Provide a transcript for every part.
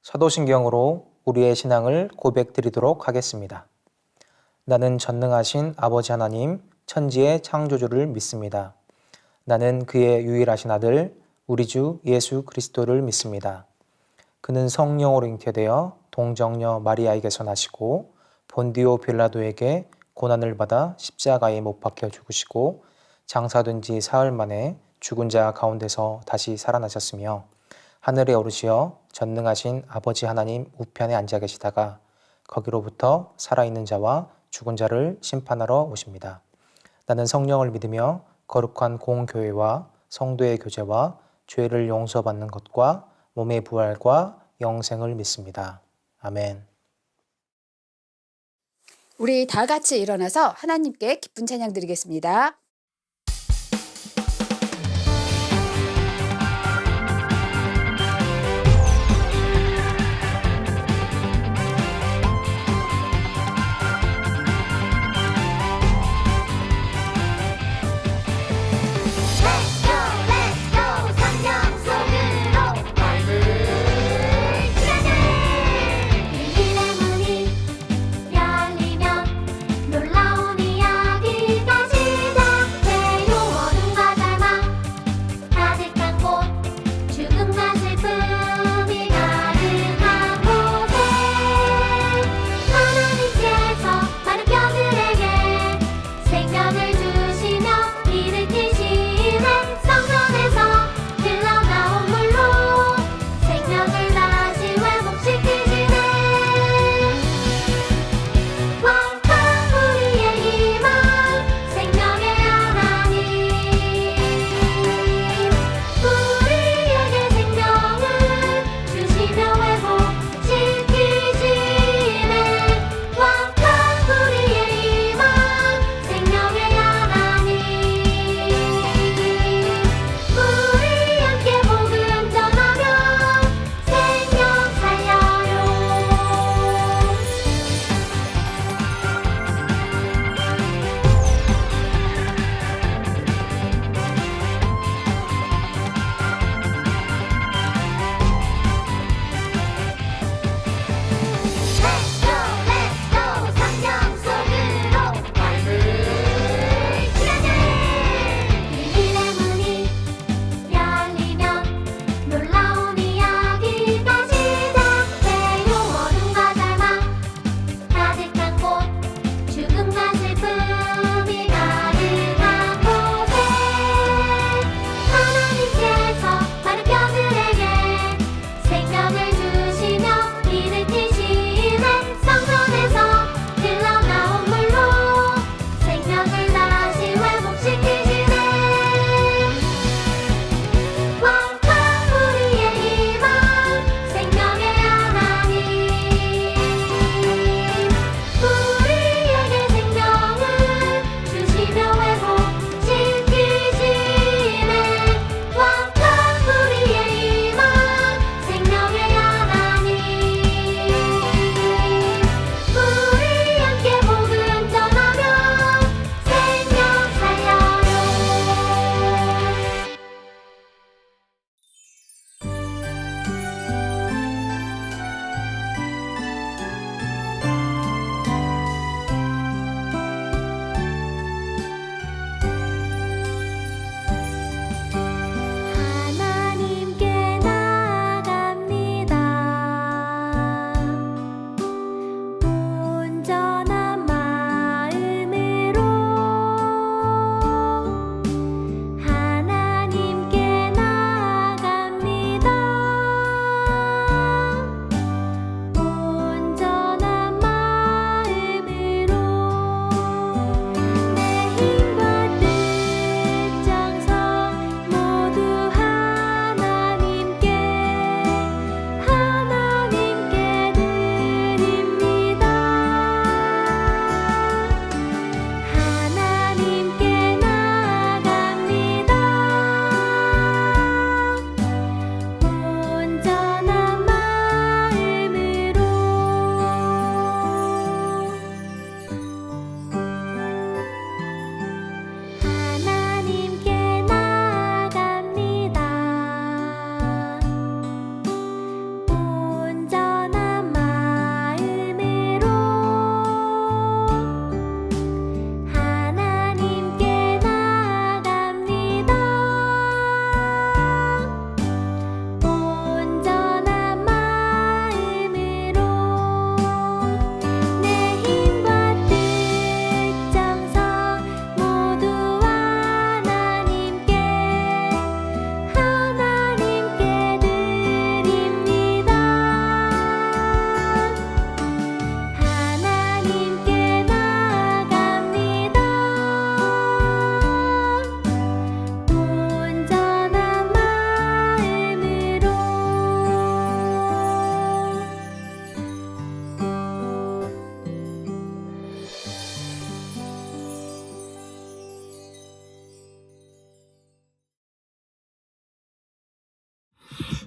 사도신경으로 우리의 신앙을 고백드리도록 하겠습니다. 나는 전능하신 아버지 하나님, 천지의 창조주를 믿습니다. 나는 그의 유일하신 아들, 우리 주 예수 그리스도를 믿습니다. 그는 성령으로 잉태되어 동정녀 마리아에게서 나시고 본디오 빌라도에게 고난을 받아 십자가에 못 박혀 죽으시고 장사된 지 사흘 만에 죽은 자 가운데서 다시 살아나셨으며 하늘에 오르시어 전능하신 아버지 하나님 우편에 앉아 계시다가 거기로부터 살아있는 자와 죽은 자를 심판하러 오십니다. 나는 성령을 믿으며 거룩한 공교회와 성도의 교제와 죄를 용서받는 것과 몸의 부활과 영생을 믿습니다. 아멘. 우리 다 같이 일어나서 하나님께 기쁜 찬양 드리겠습니다. 놀라운 이야기가 시작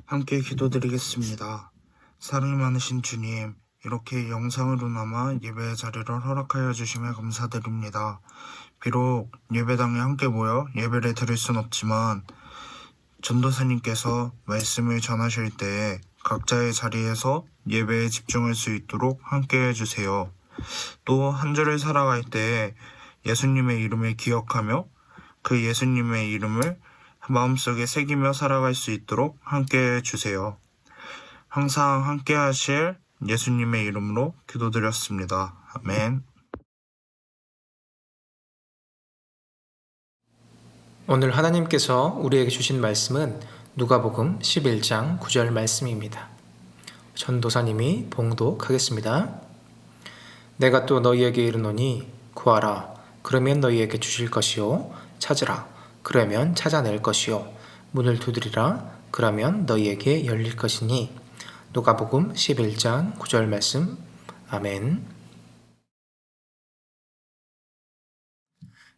함께 기도드리겠습니다. 사랑이 많으신 주님, 이렇게 영상으로나마 예배의 자리를 허락하여 주심에 감사드립니다. 비록 예배당에 함께 모여 예배를 드릴 순 없지만 전도사님께서 말씀을 전하실 때에 각자의 자리에서 예배에 집중할 수 있도록 함께 해주세요. 또 한 주를 살아갈 때에 예수님의 이름을 기억하며 그 예수님의 이름을 마음속에 새기며 살아갈 수 있도록 함께 해주세요. 항상 함께 하실 예수님의 이름으로 기도드렸습니다. 아멘. 오늘 하나님께서 우리에게 주신 말씀은 누가복음 11장 9절 말씀입니다. 전도사님이 봉독하겠습니다. 내가 또 너희에게 이르노니 구하라 그러면 너희에게 주실 것이요 찾으라 그러면 찾아낼 것이요 문을 두드리라 그러면 너희에게 열릴 것이니 누가복음 11장 9절 말씀. 아멘.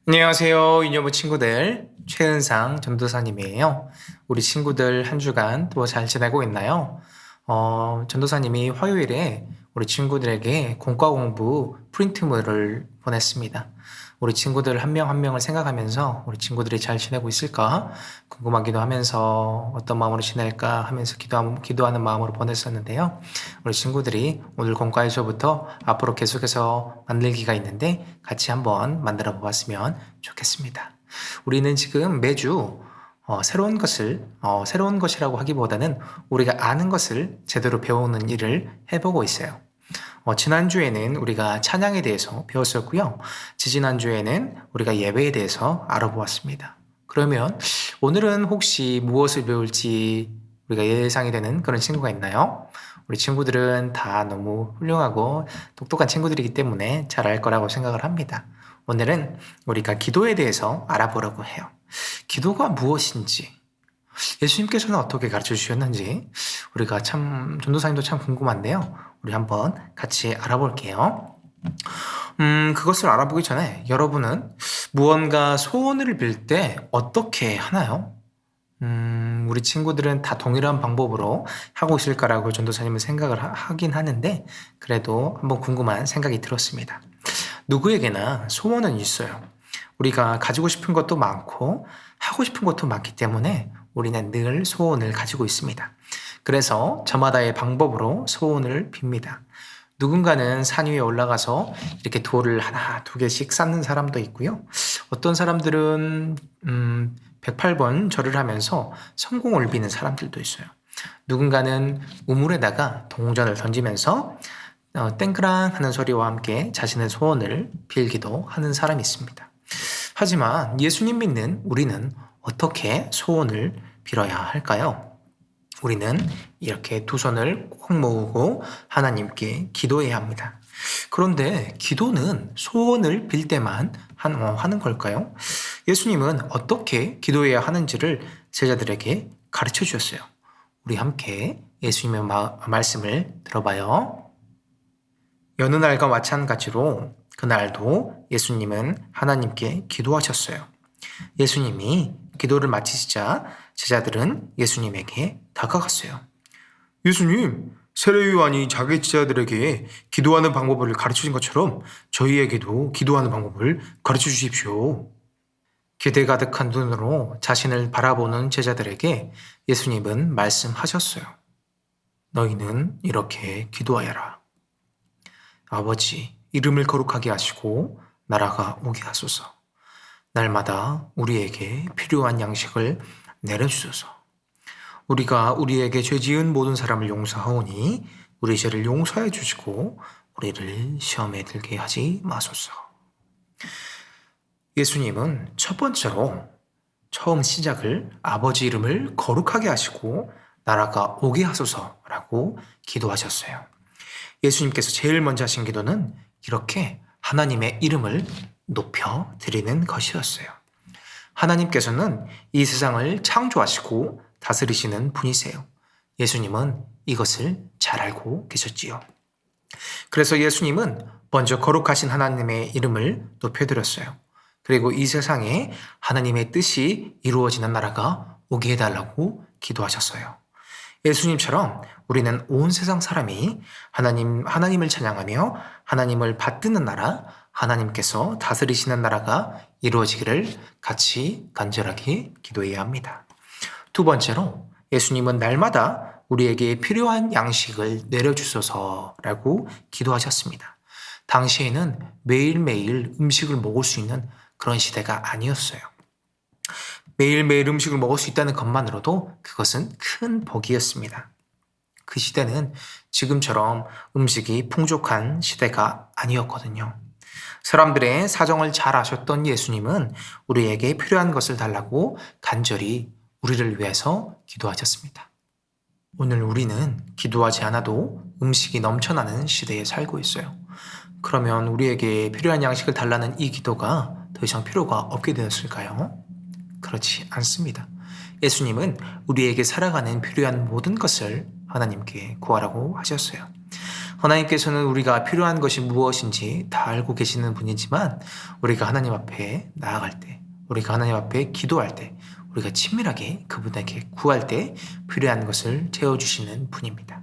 안녕하세요 유녀부 친구들, 최은상 전도사님이에요. 우리 친구들 한 주간 또 잘 지내고 있나요? 전도사님이 화요일에 우리 친구들에게 공과 공부 프린트물을 보냈습니다. 우리 친구들 한 명 한 명을 생각하면서 우리 친구들이 잘 지내고 있을까 궁금하기도 하면서 어떤 마음으로 지낼까 하면서 기도하는 마음으로 보냈었는데요. 우리 친구들이 오늘 공과에서부터 앞으로 계속해서 만들기가 있는데 같이 한번 만들어 보았으면 좋겠습니다. 우리는 지금 매주 새로운 것이라고 하기보다는 우리가 아는 것을 제대로 배우는 일을 해보고 있어요. 지난주에는 우리가 찬양에 대해서 배웠었고요. 지지난주에는 우리가 예배에 대해서 알아보았습니다. 그러면 오늘은 혹시 무엇을 배울지 우리가 예상이 되는 그런 친구가 있나요? 우리 친구들은 다 너무 훌륭하고 똑똑한 친구들이기 때문에 잘 알 거라고 생각을 합니다. 오늘은 우리가 기도에 대해서 알아보려고 해요. 기도가 무엇인지, 예수님께서는 어떻게 가르쳐 주셨는지 우리가 참 전도사님도 참 궁금한데요. 우리 한번 같이 알아볼게요. 그것을 알아보기 전에 여러분은 무언가 소원을 빌 때 어떻게 하나요? 우리 친구들은 다 동일한 방법으로 하고 있을 거라고 전도사님은 생각을 하긴 하는데 그래도 한번 궁금한 생각이 들었습니다. 누구에게나 소원은 있어요. 우리가 가지고 싶은 것도 많고 하고 싶은 것도 많기 때문에 우리는 늘 소원을 가지고 있습니다. 그래서 저마다의 방법으로 소원을 빕니다. 누군가는 산 위에 올라가서 이렇게 돌을 하나, 두 개씩 쌓는 사람도 있고요. 어떤 사람들은 108번 절을 하면서 성공을 비는 사람들도 있어요. 누군가는 우물에다가 동전을 던지면서 땡그랑 하는 소리와 함께 자신의 소원을 빌기도 하는 사람이 있습니다. 하지만 예수님 믿는 우리는 어떻게 소원을 빌어야 할까요? 우리는 이렇게 두 손을 꼭 모으고 하나님께 기도해야 합니다. 그런데 기도는 소원을 빌 때만 하는 걸까요? 예수님은 어떻게 기도해야 하는지를 제자들에게 가르쳐 주셨어요. 우리 함께 예수님의 말씀을 들어봐요. 여느 날과 마찬가지로 그날도 예수님은 하나님께 기도하셨어요. 예수님이 기도를 마치시자 제자들은 예수님에게 다가갔어요. 예수님, 세례 요한이 자기 제자들에게 기도하는 방법을 가르쳐준 것처럼 저희에게도 기도하는 방법을 가르쳐 주십시오. 기대 가득한 눈으로 자신을 바라보는 제자들에게 예수님은 말씀하셨어요. 너희는 이렇게 기도하여라. 아버지, 이름을 거룩하게 하시고 나라가 오게 하소서. 날마다 우리에게 필요한 양식을 내려주소서. 우리가 우리에게 죄 지은 모든 사람을 용서하오니 우리 죄를 용서해 주시고 우리를 시험에 들게 하지 마소서. 예수님은 첫 번째로 처음 시작을 아버지 이름을 거룩하게 하시고 나라가 오게 하소서라고 기도하셨어요. 예수님께서 제일 먼저 하신 기도는 이렇게 하나님의 이름을 높여 드리는 것이었어요. 하나님께서는 이 세상을 창조하시고 다스리시는 분이세요. 예수님은 이것을 잘 알고 계셨지요. 그래서 예수님은 먼저 거룩하신 하나님의 이름을 높여드렸어요. 그리고 이 세상에 하나님의 뜻이 이루어지는 나라가 오게 해달라고 기도하셨어요. 예수님처럼 우리는 온 세상 사람이 하나님을 찬양하며 하나님을 받드는 나라, 하나님께서 다스리시는 나라가 이루어지기를 같이 간절하게 기도해야 합니다. 두 번째로 예수님은 날마다 우리에게 필요한 양식을 내려주소서라고 기도하셨습니다. 당시에는 매일매일 음식을 먹을 수 있는 그런 시대가 아니었어요. 매일매일 음식을 먹을 수 있다는 것만으로도 그것은 큰 복이었습니다. 그 시대는 지금처럼 음식이 풍족한 시대가 아니었거든요. 사람들의 사정을 잘 아셨던 예수님은 우리에게 필요한 것을 달라고 간절히 우리를 위해서 기도하셨습니다. 오늘 우리는 기도하지 않아도 음식이 넘쳐나는 시대에 살고 있어요. 그러면 우리에게 필요한 양식을 달라는 이 기도가 더 이상 필요가 없게 되었을까요? 그렇지 않습니다. 예수님은 우리에게 살아가는 필요한 모든 것을 하나님께 구하라고 하셨어요. 하나님께서는 우리가 필요한 것이 무엇인지 다 알고 계시는 분이지만 우리가 하나님 앞에 나아갈 때, 우리가 하나님 앞에 기도할 때, 우리가 친밀하게 그분에게 구할 때 필요한 것을 채워주시는 분입니다.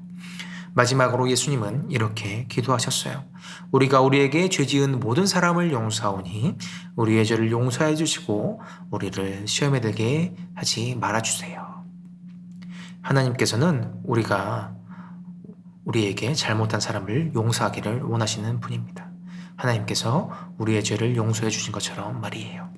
마지막으로 예수님은 이렇게 기도하셨어요. 우리가 우리에게 죄 지은 모든 사람을 용서하오니 우리의 죄를 용서해 주시고 우리를 시험에 들게 하지 말아주세요. 하나님께서는 우리에게 잘못한 사람을 용서하기를 원하시는 분입니다. 하나님께서 우리의 죄를 용서해 주신 것처럼 말이에요.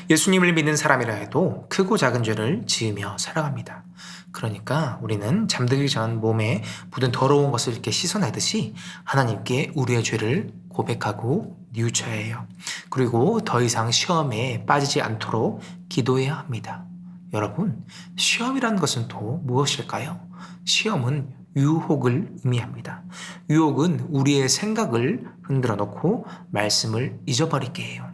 예수님을 믿는 사람이라 해도 크고 작은 죄를 지으며 살아갑니다. 그러니까 우리는 잠들기 전 몸에 묻은 더러운 것을 이렇게 씻어내듯이 하나님께 우리의 죄를 고백하고 뉘우쳐야 해요. 그리고 더 이상 시험에 빠지지 않도록 기도해야 합니다. 여러분, 시험이라는 것은 또 무엇일까요? 시험은 유혹을 의미합니다. 유혹은 우리의 생각을 흔들어 놓고 말씀을 잊어버리게 해요.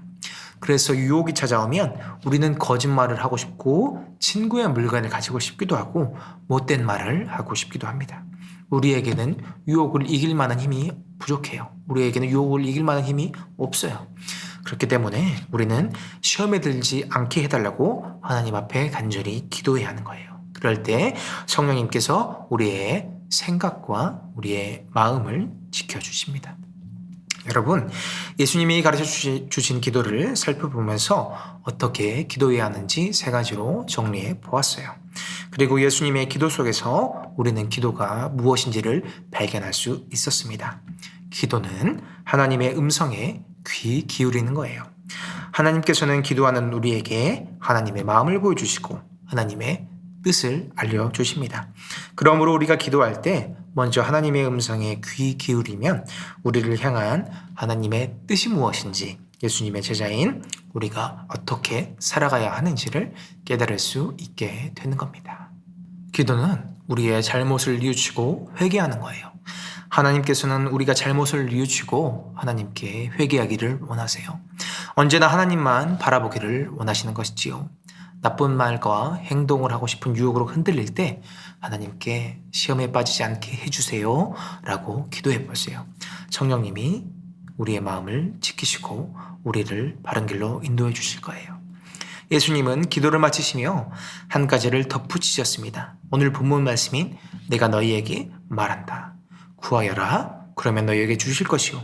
그래서 유혹이 찾아오면 우리는 거짓말을 하고 싶고 친구의 물건을 가지고 싶기도 하고 못된 말을 하고 싶기도 합니다. 우리에게는 유혹을 이길 만한 힘이 부족해요. 우리에게는 유혹을 이길 만한 힘이 없어요. 그렇기 때문에 우리는 시험에 들지 않게 해달라고 하나님 앞에 간절히 기도해야 하는 거예요. 그럴 때 성령님께서 우리의 생각과 우리의 마음을 지켜주십니다. 여러분, 예수님이 가르쳐 주신 기도를 살펴보면서 어떻게 기도해야 하는지 세 가지로 정리해 보았어요. 그리고 예수님의 기도 속에서 우리는 기도가 무엇인지를 발견할 수 있었습니다. 기도는 하나님의 음성에 귀 기울이는 거예요. 하나님께서는 기도하는 우리에게 하나님의 마음을 보여주시고 하나님의 뜻을 알려주십니다. 그러므로 우리가 기도할 때 먼저 하나님의 음성에 귀 기울이면 우리를 향한 하나님의 뜻이 무엇인지, 예수님의 제자인 우리가 어떻게 살아가야 하는지를 깨달을 수 있게 되는 겁니다. 기도는 우리의 잘못을 뉘우치고 회개하는 거예요. 하나님께서는 우리가 잘못을 뉘우치고 하나님께 회개하기를 원하세요. 언제나 하나님만 바라보기를 원하시는 것이지요. 나쁜 말과 행동을 하고 싶은 유혹으로 흔들릴 때 하나님께 시험에 빠지지 않게 해주세요 라고 기도해 보세요. 성령님이 우리의 마음을 지키시고 우리를 바른 길로 인도해 주실 거예요. 예수님은 기도를 마치시며 한 가지를 덧붙이셨습니다. 오늘 본문 말씀인 내가 너희에게 말한다. 구하여라. 그러면 너희에게 주실 것이요.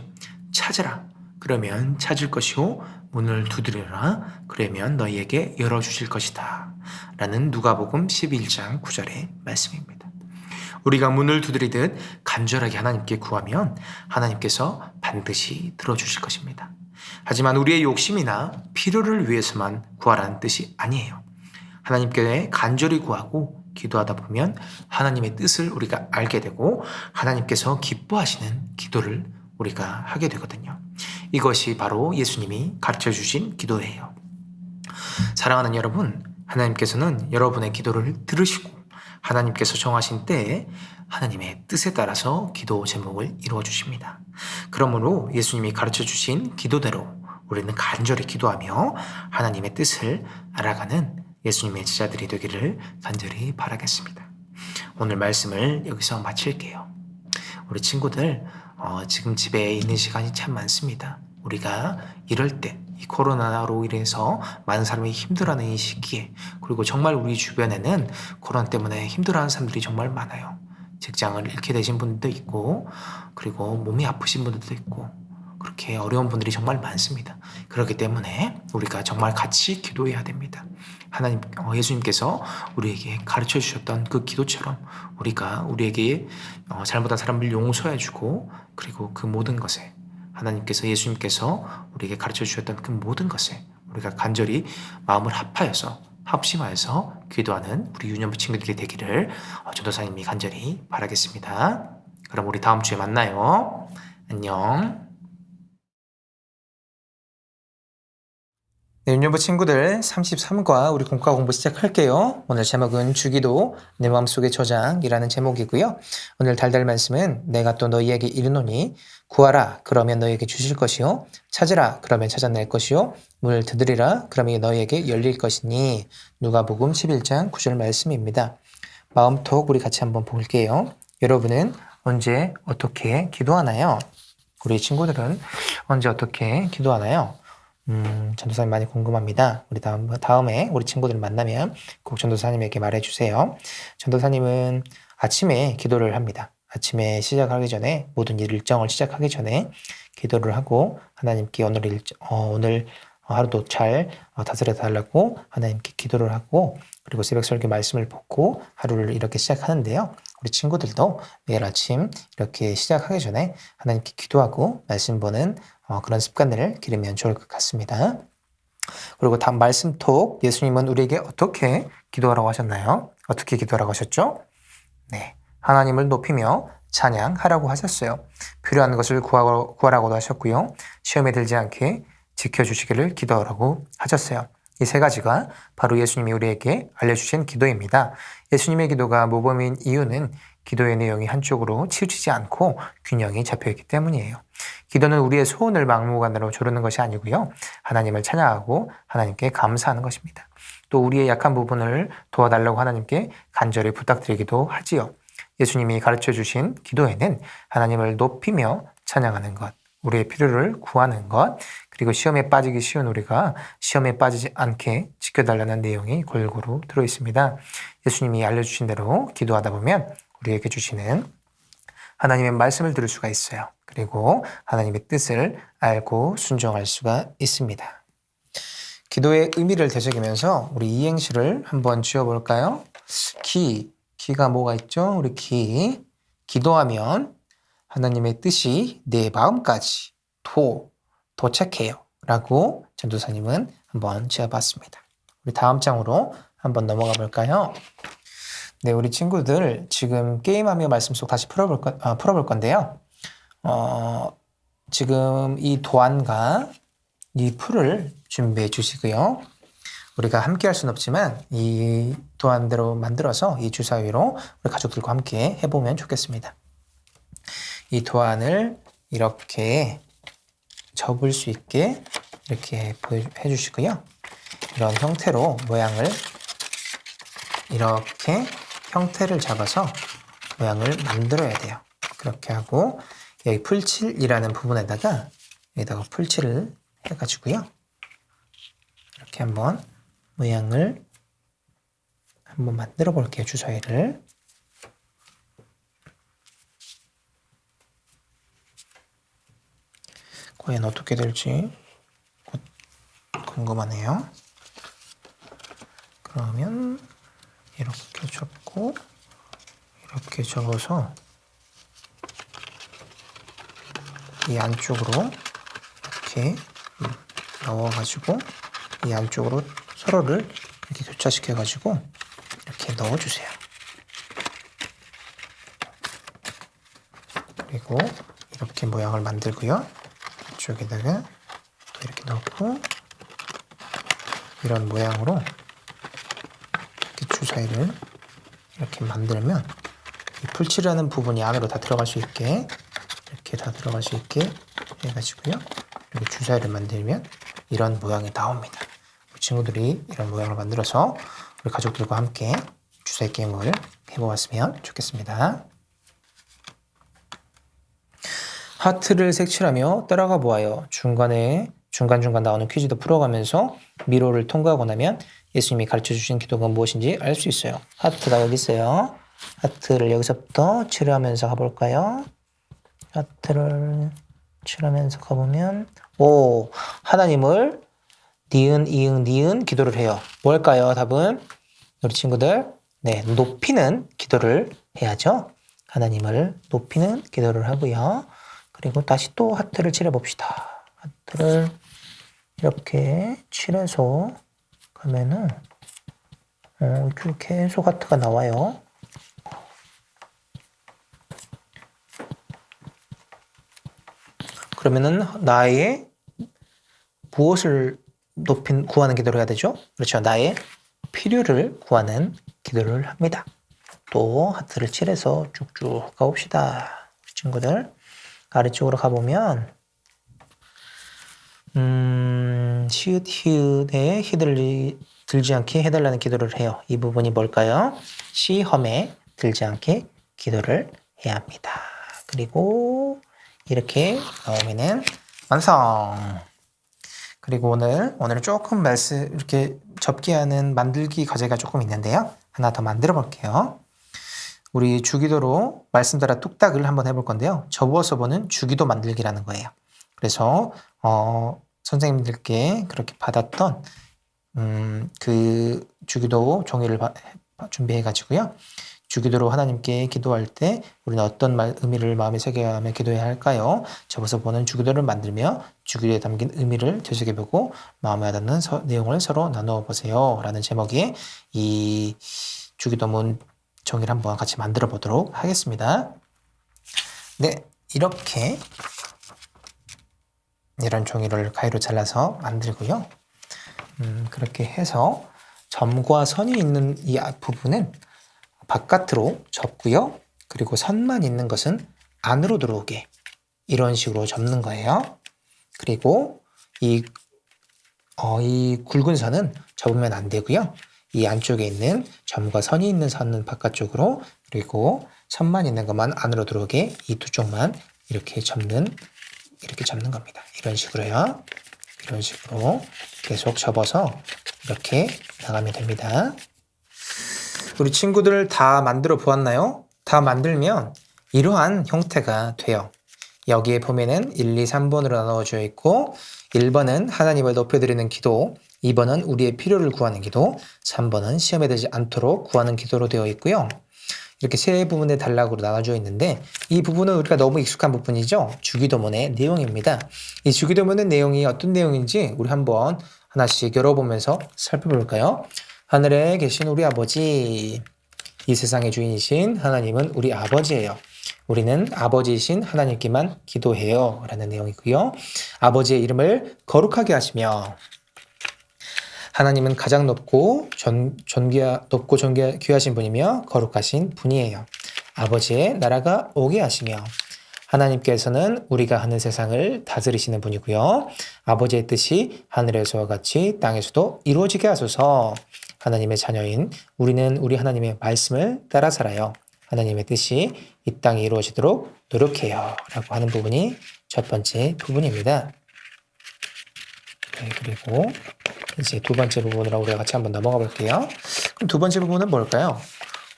찾으라. 그러면 찾을 것이요. 문을 두드려라. 그러면 너희에게 열어주실 것이다. 라는 누가복음 11장 9절의 말씀입니다. 우리가 문을 두드리듯 간절하게 하나님께 구하면 하나님께서 반드시 들어주실 것입니다. 하지만 우리의 욕심이나 필요를 위해서만 구하라는 뜻이 아니에요. 하나님께 간절히 구하고 기도하다 보면 하나님의 뜻을 우리가 알게 되고 하나님께서 기뻐하시는 기도를 우리가 하게 되거든요. 이것이 바로 예수님이 가르쳐 주신 기도예요. 사랑하는 여러분, 하나님께서는 여러분의 기도를 들으시고 하나님께서 정하신 때에 하나님의 뜻에 따라서 기도 제목을 이루어 주십니다. 그러므로 예수님이 가르쳐 주신 기도대로 우리는 간절히 기도하며 하나님의 뜻을 알아가는 예수님의 제자들이 되기를 간절히 바라겠습니다. 오늘 말씀을 여기서 마칠게요. 우리 친구들 지금 집에 있는 시간이 참 많습니다. 우리가 이럴 때 이 코로나로 인해서 많은 사람이 힘들어하는 이 시기에, 그리고 정말 우리 주변에는 코로나 때문에 힘들어하는 사람들이 정말 많아요. 직장을 잃게 되신 분들도 있고, 그리고 몸이 아프신 분들도 있고, 그렇게 어려운 분들이 정말 많습니다. 그렇기 때문에 우리가 정말 같이 기도해야 됩니다. 하나님, 예수님께서 우리에게 가르쳐 주셨던 그 기도처럼 우리가 우리에게 잘못한 사람을 용서해주고, 그리고 그 모든 것에 하나님께서, 예수님께서 우리에게 가르쳐 주셨던 그 모든 것에 우리가 간절히 마음을 합심하여서 기도하는 우리 유년부 친구들이 되기를 전도사님이 간절히 바라겠습니다. 그럼 우리 다음 주에 만나요. 안녕. 네, 유년부 친구들 33과 우리 공과 공부 시작할게요. 오늘 제목은 주기도 내 마음속의 저장이라는 제목이고요. 오늘 달달 말씀은 내가 또 너희에게 이르노니 구하라 그러면 너희에게 주실 것이요 찾으라 그러면 찾아낼 것이요 문을 두드리라 그러면 너희에게 열릴 것이니 누가복음 11장 9절 말씀입니다. 마음톡 우리 같이 한번 볼게요. 여러분은 언제 어떻게 기도하나요? 우리 친구들은 언제 어떻게 기도하나요? 전도사님 많이 궁금합니다. 우리 다음에 우리 친구들 만나면 꼭 전도사님에게 말해주세요. 전도사님은 아침에 기도를 합니다. 아침에 시작하기 전에 모든 일정을 시작하기 전에 기도를 하고 하나님께 오늘 하루도 잘 다스려 달라고 하나님께 기도를 하고 그리고 새벽 설교 말씀을 보고 하루를 이렇게 시작하는데요. 우리 친구들도 매일 아침 이렇게 시작하기 전에 하나님께 기도하고 말씀 보는 그런 습관들을 기르면 좋을 것 같습니다. 그리고 다음 말씀톡 예수님은 우리에게 어떻게 기도하라고 하셨나요? 어떻게 기도하라고 하셨죠? 네, 하나님을 높이며 찬양하라고 하셨어요. 필요한 것을 구하라고도 하셨고요. 시험에 들지 않게 지켜주시기를 기도하라고 하셨어요. 이 세 가지가 바로 예수님이 우리에게 알려주신 기도입니다. 예수님의 기도가 모범인 이유는 기도의 내용이 한쪽으로 치우치지 않고 균형이 잡혀있기 때문이에요. 기도는 우리의 소원을 막무가내로 조르는 것이 아니고요. 하나님을 찬양하고 하나님께 감사하는 것입니다. 또 우리의 약한 부분을 도와달라고 하나님께 간절히 부탁드리기도 하지요. 예수님이 가르쳐 주신 기도에는 하나님을 높이며 찬양하는 것, 우리의 필요를 구하는 것, 그리고 시험에 빠지기 쉬운 우리가 시험에 빠지지 않게 지켜달라는 내용이 골고루 들어있습니다. 예수님이 알려주신 대로 기도하다 보면 우리에게 주시는 하나님의 말씀을 들을 수가 있어요. 그리고 하나님의 뜻을 알고 순종할 수가 있습니다. 기도의 의미를 되새기면서 우리 이행시를 한번 지어볼까요? 기가 뭐가 있죠? 우리 기도하면 하나님의 뜻이 내 마음까지 도착해요 라고 전도사님은 한번 지어봤습니다. 우리 다음 장으로 한번 넘어가 볼까요? 네, 우리 친구들 지금 게임하며 말씀 속 다시 풀어볼 건데요. 지금 이 도안과 이 풀을 준비해 주시고요. 우리가 함께 할 수는 없지만 이 도안대로 만들어서 이 주사위로 우리 가족들과 함께 해보면 좋겠습니다. 이 도안을 이렇게 접을 수 있게 이렇게 해주시고요. 이런 형태로 모양을 이렇게 형태를 잡아서 모양을 만들어야 돼요. 그렇게 하고 여기 풀칠이라는 부분에다가 여기다가 풀칠을 해가지고요. 이렇게 한번 모양을 한번 만들어 볼게요. 주사위를. 과연 어떻게 될지 궁금하네요. 그러면 이렇게 접고 이렇게 접어서 이 안쪽으로 이렇게 넣어가지고 이 안쪽으로 서로를 이렇게 교차시켜가지고 이렇게 넣어주세요. 그리고 이렇게 모양을 만들고요. 이쪽에다가 이렇게 넣고 이런 모양으로 이렇게 주사위를 이렇게 만들면 이 풀칠하는 부분이 안으로 다 들어갈 수 있게 이렇게 다 들어갈 수 있게 해가지고요. 이렇게 주사위를 만들면 이런 모양이 나옵니다. 우리 친구들이 이런 모양을 만들어서 우리 가족들과 함께 주사위 게임을 해보았으면 좋겠습니다. 하트를 색칠하며 따라가 보아요. 중간에 중간중간 나오는 퀴즈도 풀어가면서 미로를 통과하고 나면 예수님이 가르쳐 주신 기도가 무엇인지 알 수 있어요. 하트가 여기 있어요. 하트를 여기서부터 칠하면서 가볼까요? 하트를 칠하면서 가보면 하나님을 니은, 이응, 니은 기도를 해요. 뭘까요? 답은 우리 친구들 높이는 기도를 해야죠. 하나님을 높이는 기도를 하고요. 그리고 다시 또 하트를 칠해봅시다. 하트를 이렇게 칠해서 가면은 이렇게 계속 하트가 나와요. 그러면은 나의 무엇을 구하는 기도를 해야 되죠? 그렇죠. 나의 필요를 구하는 기도를 합니다. 또 하트를 칠해서 쭉쭉 가봅시다. 친구들 아래쪽으로 가보면 시읒 히읗에 히들이 들지 않게 해달라는 기도를 해요. 이 부분이 뭘까요? 시험에 들지 않게 기도를 해야 합니다. 그리고 이렇게 나오면은 완성. 그리고 오늘은 조금 이렇게 접기하는 만들기 과제가 조금 있는데요. 하나 더 만들어 볼게요. 우리 주기도로 말씀 따라 뚝딱을 한번 해볼 건데요. 접어서 보는 주기도 만들기라는 거예요. 그래서 선생님들께 그렇게 받았던 그 주기도 종이를 준비해 가지고요. 주기도로 하나님께 기도할 때 우리는 어떤 의미를 마음에 새겨가며 기도해야 할까요? 접어서 보는 주기도를 만들며 주기도에 담긴 의미를 되새겨보고 마음에 와닿는 내용을 서로 나누어 보세요. 라는 제목의 이 주기도문 종이를 한번 같이 만들어 보도록 하겠습니다. 네, 이런 종이를 가위로 잘라서 만들고요. 그렇게 해서 점과 선이 있는 이 부분은 바깥으로 접고요. 그리고 선만 있는 것은 안으로 들어오게 이런 식으로 접는 거예요. 그리고 이 굵은 선은 접으면 안 되고요. 이 안쪽에 있는 점과 선이 있는 선은 바깥쪽으로, 그리고 선만 있는 것만 안으로 들어오게 이 두 쪽만 이렇게 접는 겁니다. 이런 식으로요. 이런 식으로 계속 접어서 이렇게 나가면 됩니다. 우리 친구들 다 만들어 보았나요? 다 만들면 이러한 형태가 돼요. 여기에 보면은 1, 2, 3번으로 나눠져 있고 1번은 하나님을 높여드리는 기도, 2번은 우리의 필요를 구하는 기도, 3번은 시험에 들지 않도록 구하는 기도로 되어 있고요. 이렇게 세 부분의 단락으로 나눠져 있는데 이 부분은 우리가 너무 익숙한 부분이죠. 주기도문의 내용입니다. 이 주기도문의 내용이 어떤 내용인지 우리 한번 하나씩 열어보면서 살펴볼까요? 하늘에 계신 우리 아버지, 이 세상의 주인이신 하나님은 우리 아버지예요. 우리는 아버지이신 하나님께만 기도해요. 라는 내용이고요. 아버지의 이름을 거룩하게 하시며, 하나님은 가장 높고 귀하신 분이며 거룩하신 분이에요. 아버지의 나라가 오게 하시며, 하나님께서는 우리가 하는 세상을 다스리시는 분이고요. 아버지의 뜻이 하늘에서와 같이 땅에서도 이루어지게 하소서. 하나님의 자녀인 우리는 우리 하나님의 말씀을 따라 살아요. 하나님의 뜻이 이 땅에 이루어지도록 노력해요. 라고 하는 부분이 첫 번째 부분입니다. 네, 그리고 이제 두 번째 부분으로 우리가 같이 한번 넘어가 볼게요. 그럼 두 번째 부분은 뭘까요?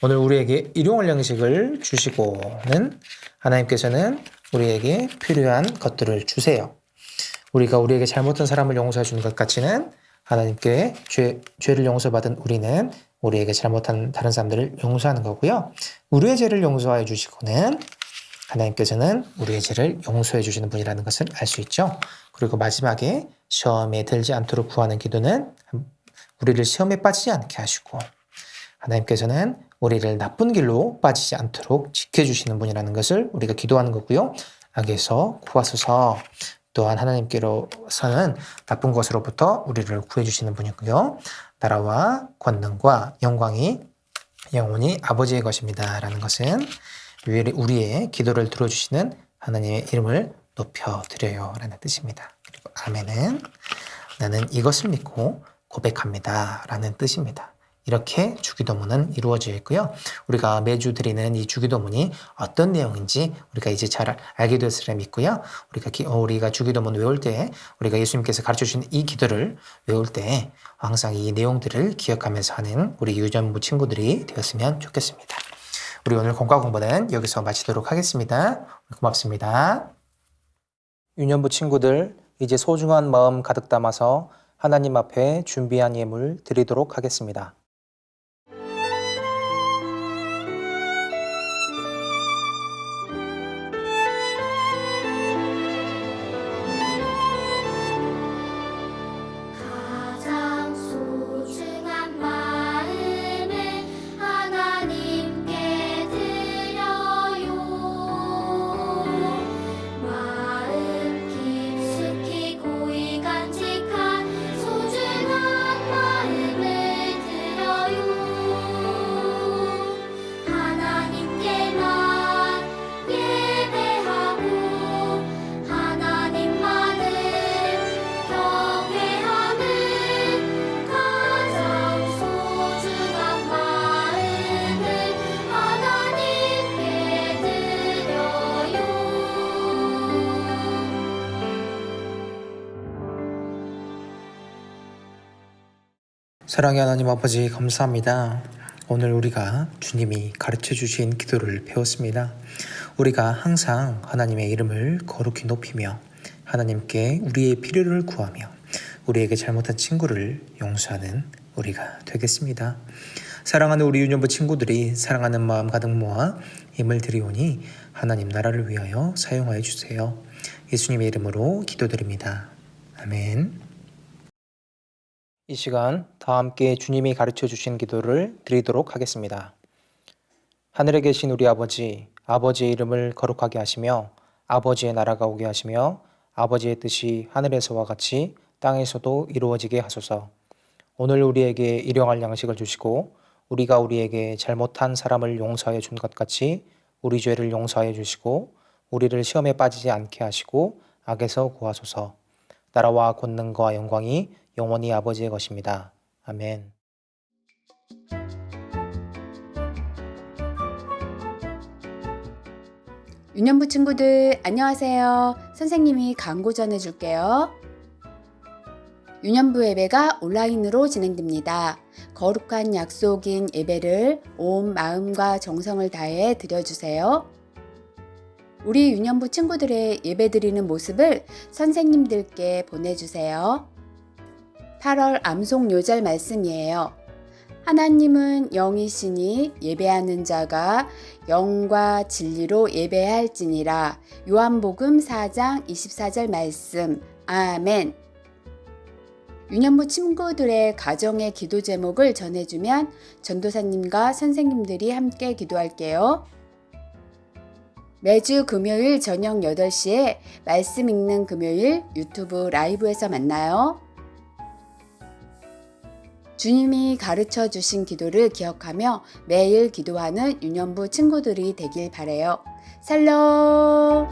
오늘 우리에게 일용할 양식을 주시고는 하나님께서는 우리에게 필요한 것들을 주세요. 우리가 우리에게 잘못한 사람을 용서해 주는 것 같이는 하나님께 죄를 용서받은 우리는 우리에게 잘못한 다른 사람들을 용서하는 거고요. 우리의 죄를 용서해 주시고는 하나님께서는 우리의 죄를 용서해 주시는 분이라는 것을 알 수 있죠. 그리고 마지막에 시험에 들지 않도록 구하는 기도는 우리를 시험에 빠지지 않게 하시고, 하나님께서는 우리를 나쁜 길로 빠지지 않도록 지켜주시는 분이라는 것을 우리가 기도하는 거고요. 악에서 구하소서. 또한 하나님께로서는 나쁜 것으로부터 우리를 구해주시는 분이고요. 나라와 권능과 영광이 영원히 아버지의 것입니다. 라는 것은 우리의 기도를 들어주시는 하나님의 이름을 높여드려요. 라는 뜻입니다. 그리고 아멘은 나는 이것을 믿고 고백합니다. 라는 뜻입니다. 이렇게 주기도문은 이루어져 있고요. 우리가 매주 드리는 이 주기도문이 어떤 내용인지 우리가 이제 잘 알게 되었으리라 믿고요. 우리가 주기도문 외울 때 우리가 예수님께서 가르쳐 주신 이 기도를 외울 때 항상 이 내용들을 기억하면서 하는 우리 유년부 친구들이 되었으면 좋겠습니다. 우리 오늘 공과 공부는 여기서 마치도록 하겠습니다. 고맙습니다. 유년부 친구들, 이제 소중한 마음 가득 담아서 하나님 앞에 준비한 예물 드리도록 하겠습니다. 가장 소중한 마음을 하나님께 드려요. 마음 깊숙이 고이 간직한 소중한 마음을 드려요. 하나님께만 예배하고 하나님만을 경외하는 가장 소중한 마음을 하나님께 드려요. 사랑의 하나님 아버지 감사합니다. 오늘 우리가 주님이 가르쳐 주신 기도를 배웠습니다. 우리가 항상 하나님의 이름을 거룩히 높이며 하나님께 우리의 필요를 구하며 우리에게 잘못한 친구를 용서하는 우리가 되겠습니다. 사랑하는 우리 유년부 친구들이 사랑하는 마음 가득 모아 힘을 드리오니 하나님 나라를 위하여 사용하여 주세요. 예수님의 이름으로 기도드립니다. 아멘. 이 시간 다 함께 주님이 가르쳐 주신 기도를 드리도록 하겠습니다. 하늘에 계신 우리 아버지, 아버지의 이름을 거룩하게 하시며 아버지의 나라가 오게 하시며 아버지의 뜻이 하늘에서와 같이 땅에서도 이루어지게 하소서. 오늘 우리에게 일용할 양식을 주시고 우리가 우리에게 잘못한 사람을 용서하여 준 것 같이 우리 죄를 용서하여 주시고 우리를 시험에 빠지지 않게 하시고 악에서 구하소서. 나라와 권능과 영광이 영원히 아버지의 것입니다. 아멘. 유년부 친구들 안녕하세요. 선생님이 광고 전해줄게요. 유년부 예배가 온라인으로 진행됩니다. 거룩한 약속인 예배를 온 마음과 정성을 다해 드려주세요. 우리 유년부 친구들의 예배드리는 모습을 선생님들께 보내주세요. 8월 암송 요절 말씀이에요. 하나님은 영이시니 예배하는 자가 영과 진리로 예배할지니라. 요한복음 4장 24절 말씀. 아멘. 유년부 친구들의 가정의 기도 제목을 전해주면 전도사님과 선생님들이 함께 기도할게요. 매주 금요일 저녁 8시에 말씀 읽는 금요일 유튜브 라이브에서 만나요. 주님이 가르쳐 주신 기도를 기억하며 매일 기도하는 유년부 친구들이 되길 바래요. 살롬!